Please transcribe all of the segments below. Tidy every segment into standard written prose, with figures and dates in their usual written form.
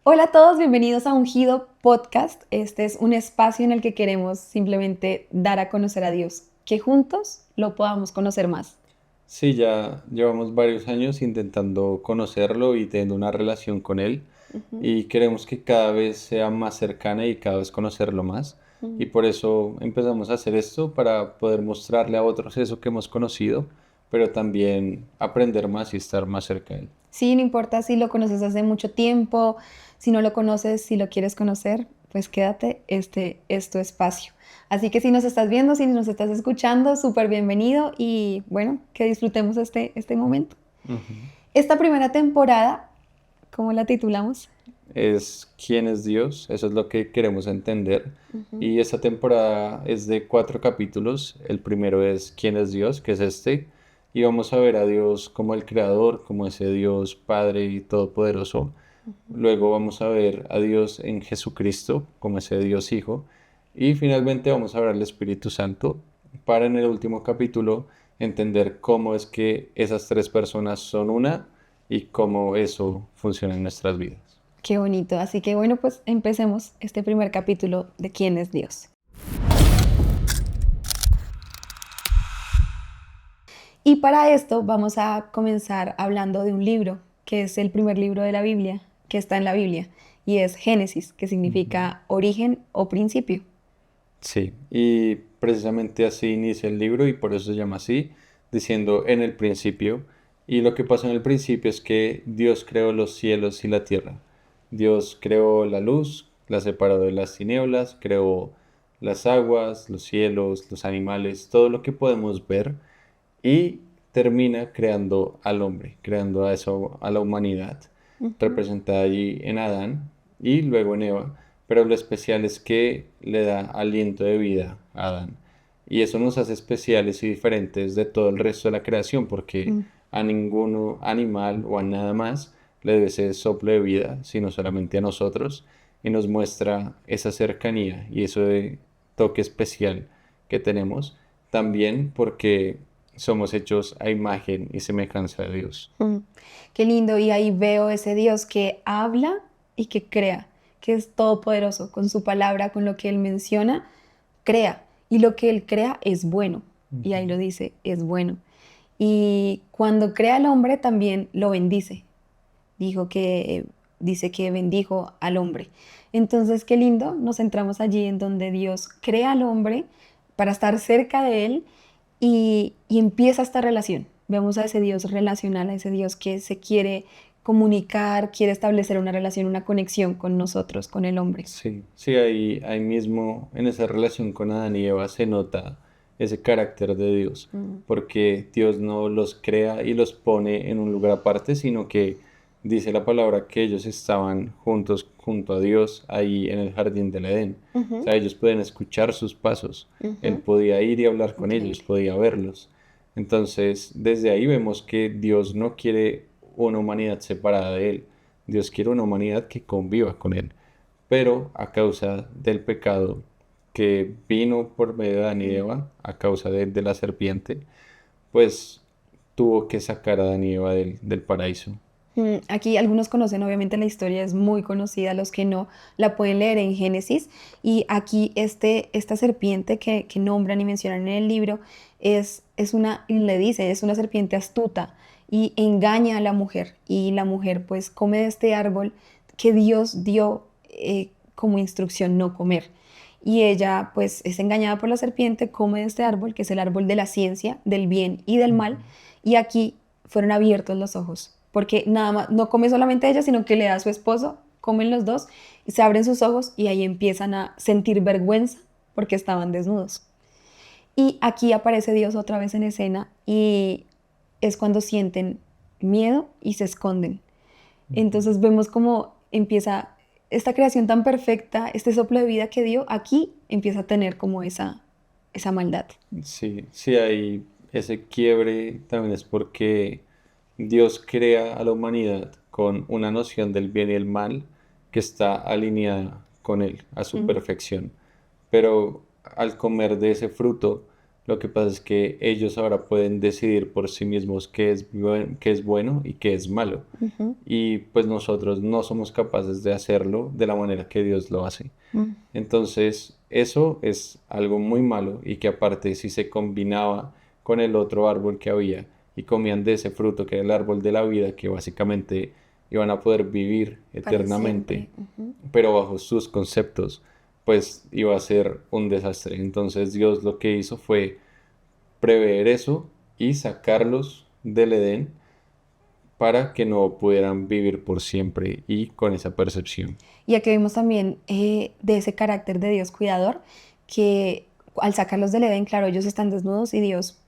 Hola a todos, bienvenidos a Ungido Podcast. Este es un espacio en el que queremos simplemente dar a conocer a Dios, que juntos lo podamos conocer más. Sí, ya llevamos varios años intentando conocerlo y teniendo una relación con él Ujú, y queremos que cada vez sea más cercana y cada vez conocerlo más. Y ujú. por eso empezamos a hacer esto para poder mostrarle a otros eso que hemos conocido, pero también aprender más y estar más cerca de él. Sí, no importa si lo conoces hace mucho tiempo, si no lo conoces, si lo quieres conocer, pues quédate, este es tu espacio. Así que si nos estás viendo, si nos estás escuchando, súper bienvenido y bueno, que disfrutemos este momento. Ujú. Esta primera temporada, ¿cómo la titulamos? Es quién es Dios, eso es lo que queremos entender. Ujú, Y esta temporada es de 4 capítulos. El primero es quién es Dios, que es este. Y vamos a ver a Dios como el creador, como ese Dios Padre y Todopoderoso. ujú. Luego vamos a ver a Dios en Jesucristo, como ese Dios Hijo. Y finalmente vamos a ver al Espíritu Santo para en el último capítulo entender cómo es que esas tres personas son una y cómo eso funciona en nuestras vidas. Qué bonito. Así que bueno, pues empecemos este primer capítulo de ¿Quién es Dios? Y para esto vamos a comenzar hablando de un libro, que es el primer libro de la Biblia, que está en la Biblia, y es Génesis, que Ujú. significa origen o principio. Sí, y precisamente así inicia el libro y por eso se llama así, diciendo en el principio. Y lo que pasa en el principio es que Dios creó los cielos y la tierra. Dios creó la luz, la separó de las tinieblas, creó las aguas, los cielos, los animales, todo lo que podemos ver y termina creando al hombre, creando a eso, a la humanidad, Ujú. representada allí en Adán y luego en Eva, pero lo especial es que le da aliento de vida a Adán. Y eso nos hace especiales y diferentes de todo el resto de la creación, porque Mm. a ningún animal o a nada más le debe ese soplo de vida, sino solamente a nosotros, y nos muestra esa cercanía y eso de toque especial que tenemos, también porque somos hechos a imagen y semejanza de Dios. Mm. Qué lindo. Y ahí veo ese Dios que habla y que crea, que es todopoderoso. Con su palabra, con lo que Él menciona, crea. Y lo que Él crea es bueno. Y ahí lo Ujú. dice, es bueno. Y cuando crea al hombre también lo bendice. Dijo que, dice que bendijo al hombre. Entonces, qué lindo, nos centramos allí en donde Dios crea al hombre para estar cerca de él y empieza esta relación. Vemos a ese Dios relacional, a ese Dios que se quiere comunicar, quiere establecer una relación, una conexión con nosotros, con el hombre. Sí, sí, ahí mismo en esa relación con Adán y Eva se nota ese carácter de Dios, Mm, porque Dios no los crea y los pone en un lugar aparte, sino que dice la palabra que ellos estaban juntos junto a Dios ahí en el jardín del Edén. O ujú, sea, ellos pueden escuchar sus pasos. Él ujú. podía ir y hablar con ellos, Increíble. podía verlos. Entonces, desde ahí vemos que Dios no quiere una humanidad separada de Él. Dios quiere una humanidad que conviva con Él, pero a causa del pecado que vino por medio de Adán y Mm. Eva, a causa de la serpiente, pues tuvo que sacar a Adán y Eva del paraíso. Aquí algunos conocen, obviamente la historia es muy conocida, los que no la pueden leer en Génesis. Y aquí esta serpiente que nombran y mencionan en el libro es una, y le dice, es una serpiente astuta y engaña a la mujer. Y la mujer pues come de este árbol que Dios dio como instrucción no comer. Y ella pues es engañada por la serpiente, come de este árbol, que es el árbol de la ciencia, del bien y del mal. Ujú. Y aquí fueron abiertos los ojos, porque nada más, no come solamente ella, sino que le da a su esposo, comen los dos, y se abren sus ojos y ahí empiezan a sentir vergüenza porque estaban desnudos. Y aquí aparece Dios otra vez en escena y es cuando sienten miedo y se esconden. Ujú. Entonces vemos cómo empieza esta creación tan perfecta, este soplo de vida que dio, aquí empieza a tener como esa maldad. Sí, sí hay ese quiebre también es porque Dios crea a la humanidad con una noción del bien y el mal que está alineada con Él, a su Mm, perfección. Pero al comer de ese fruto, Lo que pasa es que ellos ahora pueden decidir por sí mismos qué es bueno y qué es malo. Ujú, Y pues nosotros no somos capaces de hacerlo de la manera que Dios lo hace. mm, Entonces, eso es algo muy malo y que aparte si se combinaba con el otro árbol que había y comían de ese fruto que era el árbol de la vida, que básicamente iban a poder vivir para eternamente, siempre. Ujú. pero bajo sus conceptos, pues iba a ser un desastre. Entonces Dios lo que hizo fue prever eso y sacarlos del Edén para que no pudieran vivir por siempre y con esa percepción. Y aquí vemos también de ese carácter de Dios cuidador, que al sacarlos del Edén, claro, ellos están desnudos y Dios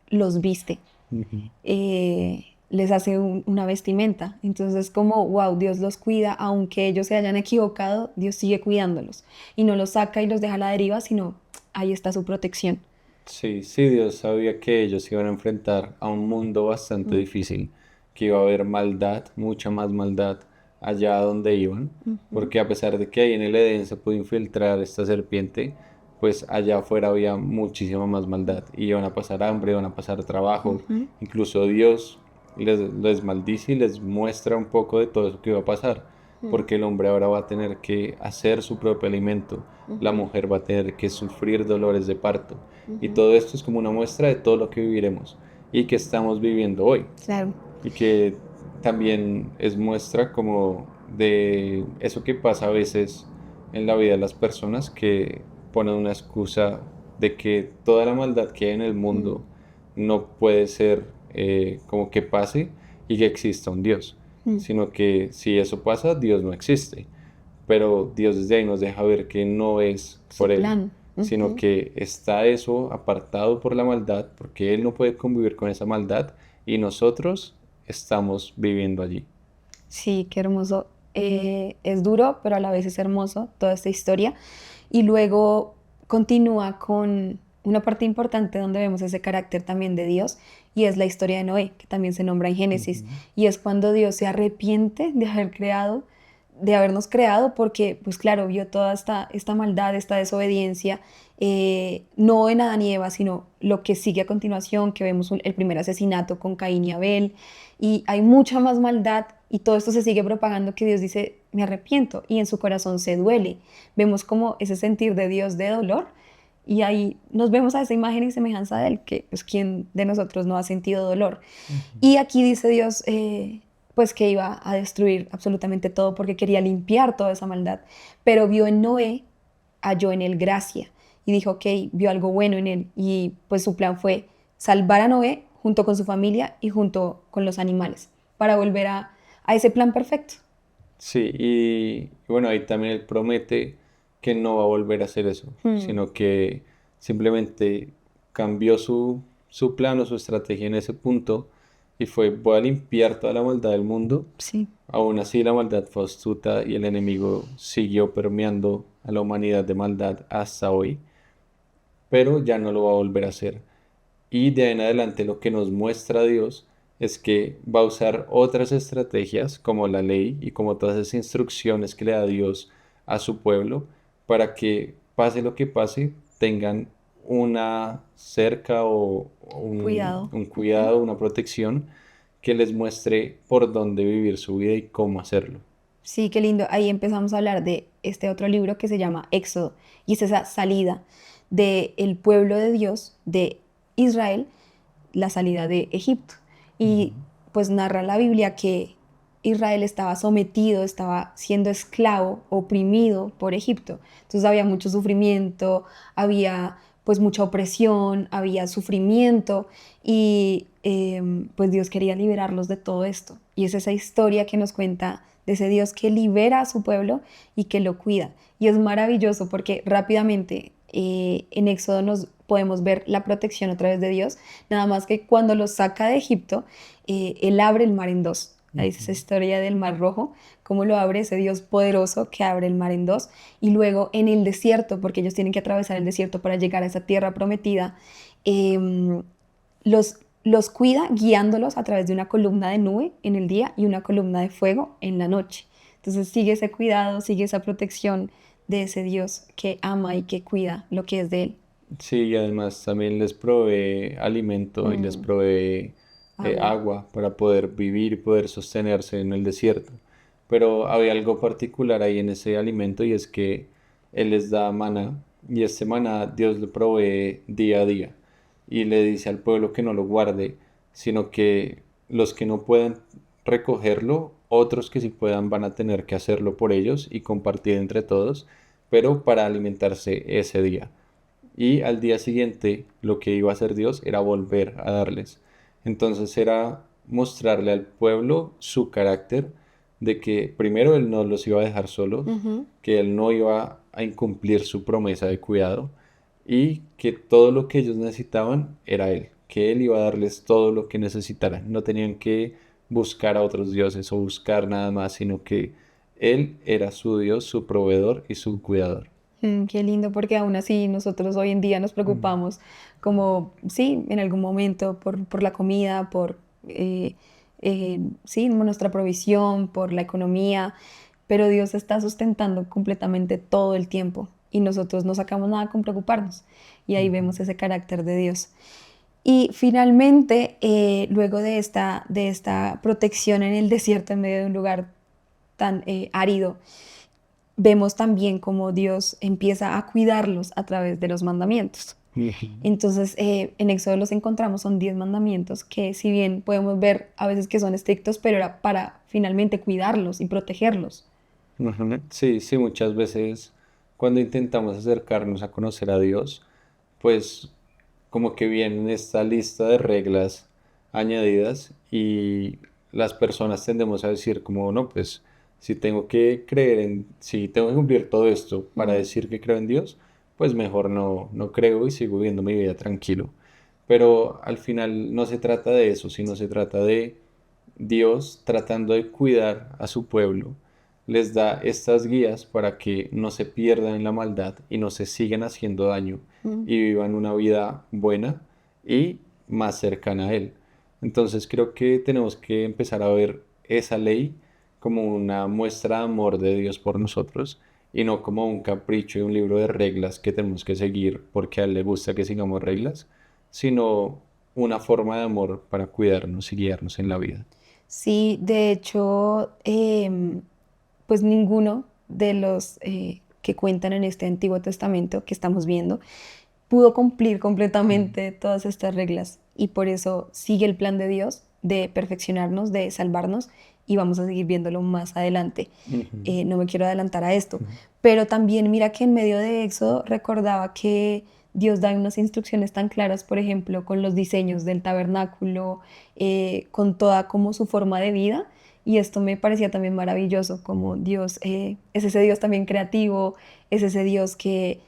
los viste, Ujú. les hace una vestimenta. Entonces, como, wow, Dios los cuida, aunque ellos se hayan equivocado, Dios sigue cuidándolos y no los saca y los deja a la deriva, sino ahí está su protección. Sí, sí, Dios sabía que ellos iban a enfrentar a un mundo bastante Mm, difícil, que iba a haber maldad, mucha más maldad allá donde iban, ujú, porque a pesar de que ahí en el Edén se pudo infiltrar esta serpiente, pues allá afuera había muchísima más maldad, y iban a pasar hambre, iban a pasar trabajo, ujú, incluso Dios les maldice y les muestra un poco de todo eso que iba a pasar, mm, porque el hombre ahora va a tener que hacer su propio alimento, la ujú, mujer va a tener que sufrir dolores de parto. Y ujú. todo esto es como una muestra de todo lo que viviremos y que estamos viviendo hoy. Claro. Y que también es muestra como de eso que pasa a veces en la vida de las personas que ponen una excusa de que toda la maldad que hay en el Mm, mundo no puede ser como que pase y que exista un Dios, mm. sino que si eso pasa, Dios no existe. Pero Dios desde ahí nos deja ver que no es Su por Él, plan. sino Ujú. que está eso apartado por la maldad, porque Él no puede convivir con esa maldad y nosotros estamos viviendo allí. Sí, qué hermoso. Es duro, pero a la vez es hermoso toda esta historia. Y luego continúa con una parte importante donde vemos ese carácter también de Dios, y es la historia de Noé, que también se nombra en Génesis. Ujú. Y es cuando Dios se arrepiente de habernos creado, porque, pues claro, vio toda esta maldad, esta desobediencia, no en Adán y Eva, sino lo que sigue a continuación, que vemos el primer asesinato con Caín y Abel, y hay mucha más maldad, y todo esto se sigue propagando, que Dios dice, me arrepiento, y en su corazón se duele. Vemos como ese sentir de Dios de dolor, y ahí nos vemos a esa imagen y semejanza de Él, que pues quién de nosotros no ha sentido dolor. Ujú. Y aquí dice Dios, pues que iba a destruir absolutamente todo porque quería limpiar toda esa maldad, pero vio en Noé, halló en él gracia, y dijo, ok, vio algo bueno en él, y pues su plan fue salvar a Noé junto con su familia y junto con los animales, para volver a ese plan perfecto. Sí, y bueno, ahí también Él promete que no va a volver a hacer eso, Hmm, sino que simplemente cambió su plan o su estrategia en ese punto y fue, voy a limpiar toda la maldad del mundo. sí. Aún así, la maldad fue astuta y el enemigo siguió permeando a la humanidad de maldad hasta hoy, pero ya no lo va a volver a hacer. Y de ahí en adelante lo que nos muestra Dios es que va a usar otras estrategias como la ley y como todas esas instrucciones que le da Dios a su pueblo para que pase lo que pase, tengan una cerca o Cuidado. un Ujú. cuidado, una protección que les muestre por dónde vivir su vida y cómo hacerlo. Sí, qué lindo. Ahí empezamos a hablar de este otro libro que se llama Éxodo, y es esa salida del pueblo de Dios, de Israel, la salida de Egipto. Y Ujú. pues narra la Biblia que Israel estaba sometido, estaba siendo esclavo, oprimido por Egipto. Entonces había mucho sufrimiento, había pues mucha opresión, había sufrimiento, y pues Dios quería liberarlos de todo esto. Y es esa historia que nos cuenta de ese Dios que libera a su pueblo y que lo cuida. Y es maravilloso porque rápidamente en Éxodo nos podemos ver la protección a través de Dios, nada más que cuando los saca de Egipto, Él abre el mar en dos. Ahí es esa Ujú. historia del mar rojo, cómo lo abre ese Dios poderoso que abre el mar en dos. Y luego en el desierto, porque ellos tienen que atravesar el desierto para llegar a esa tierra prometida, eh, los cuida guiándolos a través de una columna de nube en el día y una columna de fuego en la noche. Entonces sigue ese cuidado, sigue esa protección de ese Dios que ama y que cuida lo que es de Él. Sí, y además también les provee alimento y les Mm, provee agua. agua para poder vivir y poder sostenerse en el desierto. Pero había algo particular ahí en ese alimento y es que Él les da maná y este maná Dios lo provee día a día y le dice al pueblo que no lo guarde, sino que los que no puedan recogerlo, otros que sí puedan van a tener que hacerlo por ellos y compartir entre todos, pero para alimentarse ese día. Y al día siguiente lo que iba a hacer Dios era volver a darles. Entonces era mostrarle al pueblo su carácter de que primero Él no los iba a dejar solos, Ujú. que Él no iba a incumplir su promesa de cuidado y que todo lo que ellos necesitaban era Él, que Él iba a darles todo lo que necesitaran. No tenían que buscar a otros dioses o buscar nada más, sino que Él era su Dios, su proveedor y su cuidador. Qué lindo, porque aún así nosotros hoy en día nos Mm. preocupamos como, sí, en algún momento por la comida, sí, nuestra provisión, por la economía, pero Dios está sustentando completamente todo el tiempo y nosotros no sacamos nada con preocuparnos. Y ahí Ujú. vemos ese carácter de Dios. Y finalmente, luego de esta protección en el desierto, en medio de un lugar tan árido, vemos también cómo Dios empieza a cuidarlos a través de los mandamientos. Ujú. Entonces, en Éxodo los encontramos, son 10 mandamientos que si bien podemos ver a veces que son estrictos, pero era para finalmente cuidarlos y protegerlos. Ujú. Sí, sí, muchas veces cuando intentamos acercarnos a conocer a Dios, pues como que viene esta lista de reglas añadidas y las personas tendemos a decir como, no, pues si tengo que creer en, si tengo que cumplir todo esto para Mm, decir que creo en Dios, pues mejor no creo y sigo viviendo mi vida tranquilo. Pero al final no se trata de eso, sino se trata de Dios tratando de cuidar a su pueblo les da estas guías para que no se pierdan en la maldad y no se sigan haciendo daño mm. y vivan una vida buena y más cercana a Él. Entonces creo que tenemos que empezar a ver esa ley como una muestra de amor de Dios por nosotros y no como un capricho y un libro de reglas que tenemos que seguir porque a Él le gusta que sigamos reglas, sino una forma de amor para cuidarnos y guiarnos en la vida. Sí, de hecho, pues ninguno de los que cuentan en este Antiguo Testamento que estamos viendo pudo cumplir completamente todas estas reglas y por eso sigue el plan de Dios de perfeccionarnos, de salvarnos y vamos a seguir viéndolo más adelante. Ujú. No me quiero adelantar a esto, Ujú. pero también mira que en medio de Éxodo recordaba que Dios da unas instrucciones tan claras, por ejemplo, con los diseños del tabernáculo, con toda como su forma de vida. Y esto me parecía también maravilloso, como Dios es ese Dios también creativo, es ese Dios que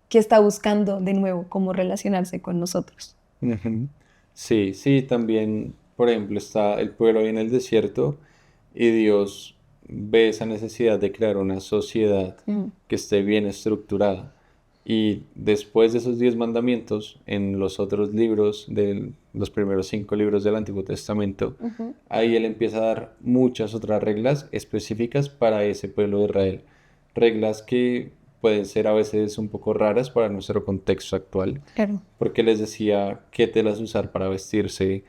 está buscando de nuevo cómo relacionarse con nosotros. Ujú. Sí, sí, también, por ejemplo, está el pueblo ahí en el desierto y Dios ve esa necesidad de crear una sociedad Mm, que esté bien estructurada. Y después de esos 10 mandamientos, en los otros libros, de los primeros 5 libros del Antiguo Testamento, ujú. ahí Él empieza a dar muchas otras reglas específicas para ese pueblo de Israel. Reglas que pueden ser a veces un poco raras para nuestro contexto actual Claro. porque les decía qué telas usar para vestirse,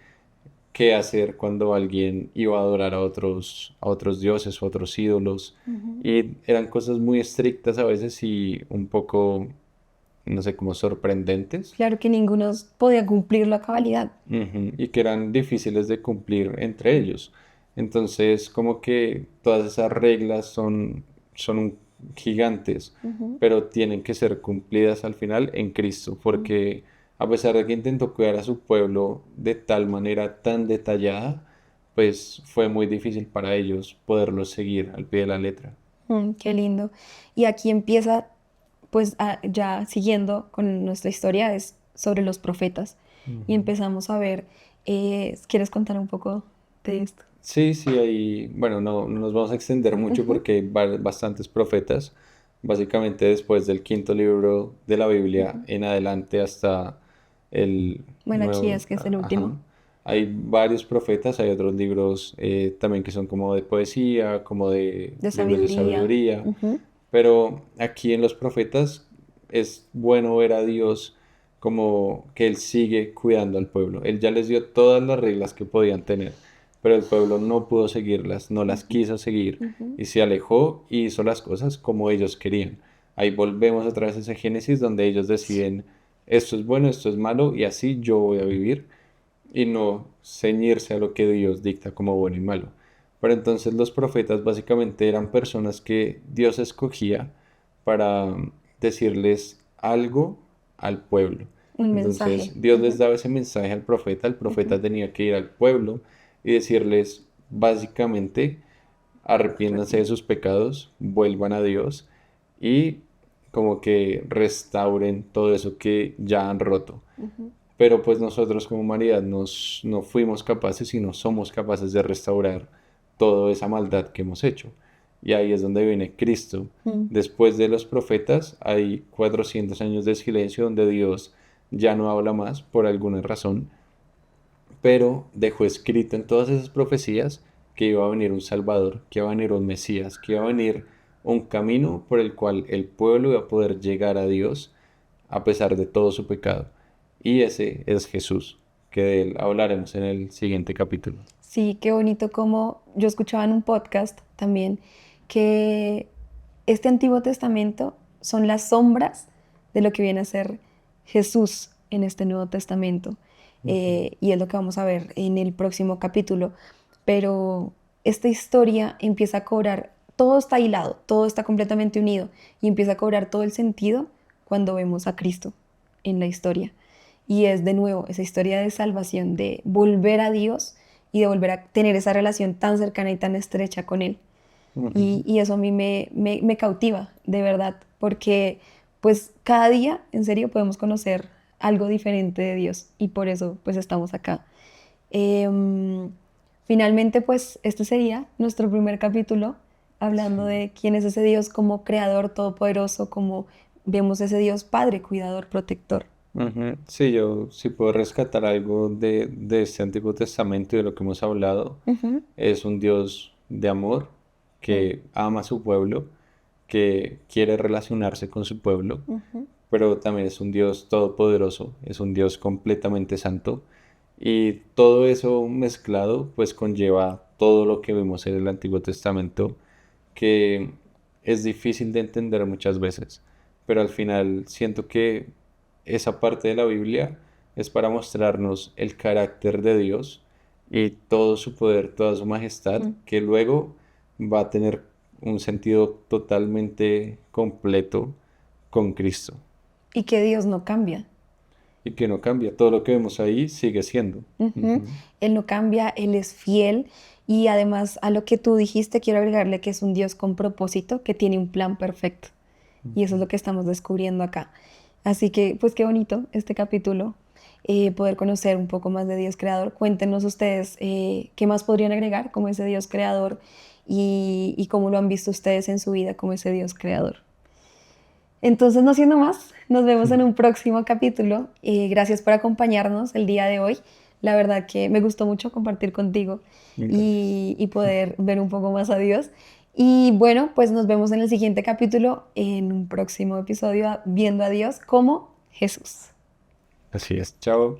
qué hacer cuando alguien iba a adorar a otros dioses o otros ídolos. Ujú. Y eran cosas muy estrictas a veces y un poco, no sé, como sorprendentes. Claro que ninguno podía cumplirlo a cabalidad. Ujú. Y que eran difíciles de cumplir entre ellos. Entonces, como que todas esas reglas son gigantes, Ujú. pero tienen que ser cumplidas al final en Cristo, Mm. porque a pesar de que intentó cuidar a su pueblo de tal manera tan detallada, pues fue muy difícil para ellos poderlo seguir al pie de la letra. Qué lindo. Y aquí empieza, pues ya siguiendo con nuestra historia, es sobre los profetas. Y Ujú. empezamos a ver, ¿quieres contar un poco de esto? Sí, sí, ahí, bueno, no nos vamos a extender mucho Ujú, porque hay bastantes profetas, básicamente después del quinto libro de la Biblia ujú. en adelante hasta el nuevo, Malaquías, que es el último. ajá. Hay varios profetas, hay otros libros también que son como de poesía, como de De libros de sabiduría. sabiduría, Ujú. pero aquí en los profetas es bueno ver a Dios como que Él sigue cuidando al pueblo. Él ya les dio todas las reglas que podían tener, pero el pueblo no pudo seguirlas, no las Ujú, quiso seguir ujú. y se alejó y hizo las cosas como ellos querían. Ahí volvemos otra vez a ese Génesis donde ellos deciden esto es bueno, esto es malo y así yo voy a vivir y no ceñirse a lo que Dios dicta como bueno y malo. Pero entonces los profetas básicamente eran personas que Dios escogía para decirles algo al pueblo. Un mensaje. Entonces Dios les Ujú, daba ese mensaje al profeta, el ujú. profeta tenía que ir al pueblo y decirles básicamente arrepiéndanse de sus pecados, vuelvan a Dios y como que restauren todo eso que ya han roto. Ujú. Pero pues nosotros como humanidad no fuimos capaces y no somos capaces de restaurar toda esa maldad que hemos hecho. Y ahí es donde viene Cristo. Mm. Después de los profetas hay 400 años de silencio donde Dios ya no habla más por alguna razón, pero dejó escrito en todas esas profecías que iba a venir un Salvador, que iba a venir un Mesías, que iba a venir un camino por el cual el pueblo iba a poder llegar a Dios a pesar de todo su pecado. Y ese es Jesús, que de él hablaremos en el siguiente capítulo. Sí, qué bonito como yo escuchaba en un podcast también que este Antiguo Testamento son las sombras de lo que viene a ser Jesús en este Nuevo Testamento. Ujú. Y es lo que vamos a ver en el próximo capítulo. Pero esta historia empieza a cobrar, todo está hilado, todo está completamente unido y empieza a cobrar todo el sentido cuando vemos a Cristo en la historia. Y es de nuevo esa historia de salvación, de volver a Dios y de volver a tener esa relación tan cercana y tan estrecha con Él. Ujú. Y eso a mí me cautiva, de verdad, porque pues cada día, en serio, podemos conocer algo diferente de Dios y por eso pues estamos acá. Em, Finalmente pues este sería nuestro primer capítulo hablando Sí. de quién es ese Dios como creador todopoderoso, como vemos ese Dios padre, cuidador, protector. Ujú. Sí, yo sí puedo rescatar algo de este Antiguo Testamento y de lo que hemos hablado. Ujú, Es un Dios de amor sí, que ama a su pueblo, que quiere relacionarse con su pueblo, ujú. pero también es un Dios todopoderoso, es un Dios completamente santo. Y todo eso mezclado pues conlleva todo lo que vimos en el Antiguo Testamento, que es difícil de entender muchas veces, pero al final siento que esa parte de la Biblia es para mostrarnos el carácter de Dios y todo su poder, toda su majestad, Mm. que luego va a tener un sentido totalmente completo con Cristo Y que Dios no cambia. y que no cambia. Todo lo que vemos ahí sigue siendo. Ujú. Ujú. Él no cambia, Él es fiel y además a lo que tú dijiste quiero agregarle que es un Dios con propósito, que tiene un plan perfecto y eso es Ujú. lo que estamos descubriendo acá. Así que pues qué bonito este capítulo, poder conocer un poco más de Dios creador. Cuéntenos ustedes qué más podrían agregar como ese Dios creador y cómo lo han visto ustedes en su vida como ese Dios creador. Entonces, no siendo más, nos vemos en un próximo capítulo. Gracias por acompañarnos el día de hoy. La verdad que me gustó mucho compartir contigo Gracias. y poder ver un poco más a Dios. Y bueno, pues nos vemos en el siguiente capítulo, en un próximo episodio, viendo a Dios como Jesús. Así es. Chao.